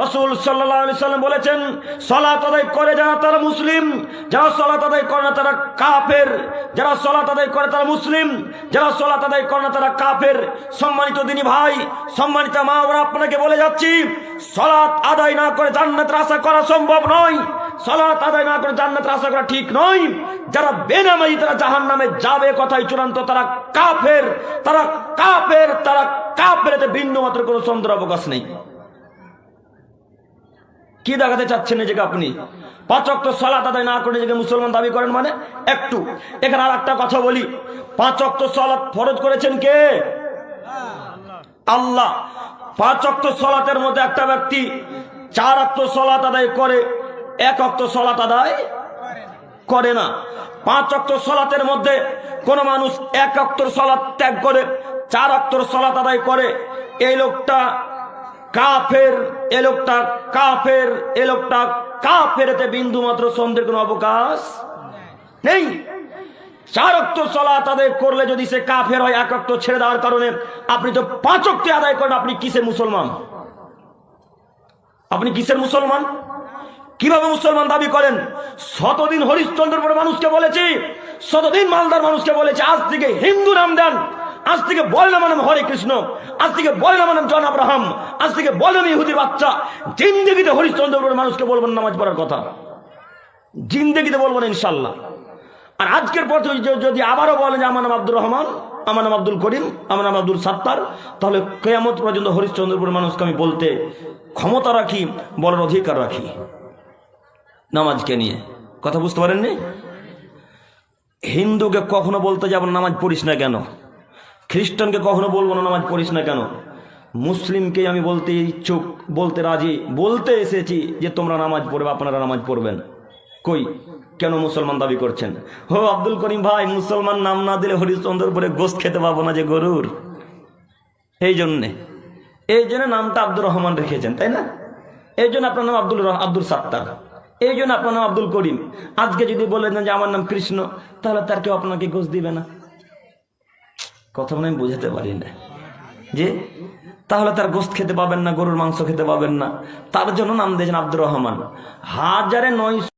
রাসূল সাল্লাল্লাহু আলাইহি সাল্লাম বলেছেন, সালাত আদায় করে যারা তারা মুসলিম, যারা সালাত আদায় করে না তারা কাফের। যারা সালাত আদায় করে তারা মুসলিম, যারা সালাত আদায় করে না তারা কাফের। সম্মানিত দিনী ভাই, সম্মানিত মা, আমরা আপনাকে বলে যাচ্ছি, সালাত আদায় না করে জান্নাতের আশা করা সম্ভব নয়। সালাত আদায় না করে জান্নাতের আশা করা ঠিক নয়। যারা বেনামাজি তারা জাহান্নামে যাবে, কথাই চূড়ান্ত। তারা কাফের, তারা কাফের, তারা কাফের, এতে ভিন্ন মাত্র কোনো সন্দেহ অবকাশ নেই। কি দেখাতে চাচ্ছেন নিজেকে আপনি? 5 ওয়াক্ত সালাত আদায় না করে নিজেকে মুসলমান দাবি করেন মানে? একটু এখানে আর একটা কথা বলি, 5 ওয়াক্ত সালাত ফরজ করেছেন কে? আল্লাহ। 5 ওয়াক্ত সালাতের মধ্যে একটা ব্যক্তি 4 ওয়াক্ত সালাত আদায় করে, 1 ওয়াক্ত সালাত আদায় করে না। 5 ওয়াক্ত সালাতের মধ্যে কোন মানুষ 1 ওয়াক্তর সালাত ত্যাগ করে 4 ওয়াক্তর সালাত আদায় করে, এই লোকটা কাফের, এ লোকটা কাফের, এ লোকটা কাফের, এতে বিন্দু মাত্র সন্দেহের কোনো অবকাশ নেই। 4 ওয়াক্ত সালাত আদায় করলে যদি সে কাফের হয় 1 ওয়াক্ত ছেড়ে দেওয়ার কারণে, আপনি তো 5 ওয়াক্ত আদায় করেন, আপনি কিসের মুসলমান? আপনি কিসের মুসলমান? কিভাবে মুসলমান দাবি করেন? শতদিন হরিশ্চন্দ্রপুরের মানুষকে বলেছি, শতদিন মালদার মানুষকে বলেছি, আজ থেকে হিন্দু নাম দেন, আজ থেকে বলে নাম হরে কৃষ্ণ, আজ থেকে বলে নাম জন আব্রাহাম, আজ থেকে বলে ইহুদির বাচ্চা। জিন্দেগিতে হরিশ্চন্দ্রপুরের মানুষকে বলবেন নামাজ পড়ার কথা, জিন্দেগিতে বলবেন ইনশাল্লাহ। আর আজকের পর যদি আবারও বলেন যে আমার নাম আব্দুর রহমান, আমার নাম আব্দুল করিম, আমার নাম আব্দুল সাত্তার, তাহলে কিয়ামত পর্যন্ত হরিশ্চন্দ্রপুরের মানুষকে আমি বলতে ক্ষমতা রাখি, বলার অধিকার রাখি নামাজকে নিয়ে। কথা বুঝতে পারেননি? হিন্দুকে কখনো বলতে যাব না নামাজ পড়িস না কেন, খ্রিস্টানকে কখনো বলবো না নামাজ পড়িস না কেন, মুসলিমকে আমি বলতে ইচ্ছুক, বলতে রাজি, বলতে এসেছি যে তোমরা নামাজ পড়বে, আপনারা নামাজ পড়বেন। কই কেন মুসলমান দাবি করছেন? ও আব্দুল করিম ভাই, মুসলমান নাম না দিলে হরিশ্চন্দ্রপুরে গোশত খেতে পাবো না যে গরুর, এই জন্য নামটা আব্দুর রহমান রেখেছেন, তাই না? এই জন্য আপনার নাম আব্দুল সাত্তার, এই জন্য আপনার নাম আব্দুল করিম। আজকে যদি বলেন যে আমার নাম কৃষ্ণ, তাহলে তার কেউ আপনাকে গোশ দিবে না। কথা মনে আমি বুঝাতে পারি না যে তাহলে তার গোশত খেতে পাবেন না, গরুর মাংস খেতে পাবেন না, তার জন্য নাম দিয়েছেন আব্দুর রহমান। 1900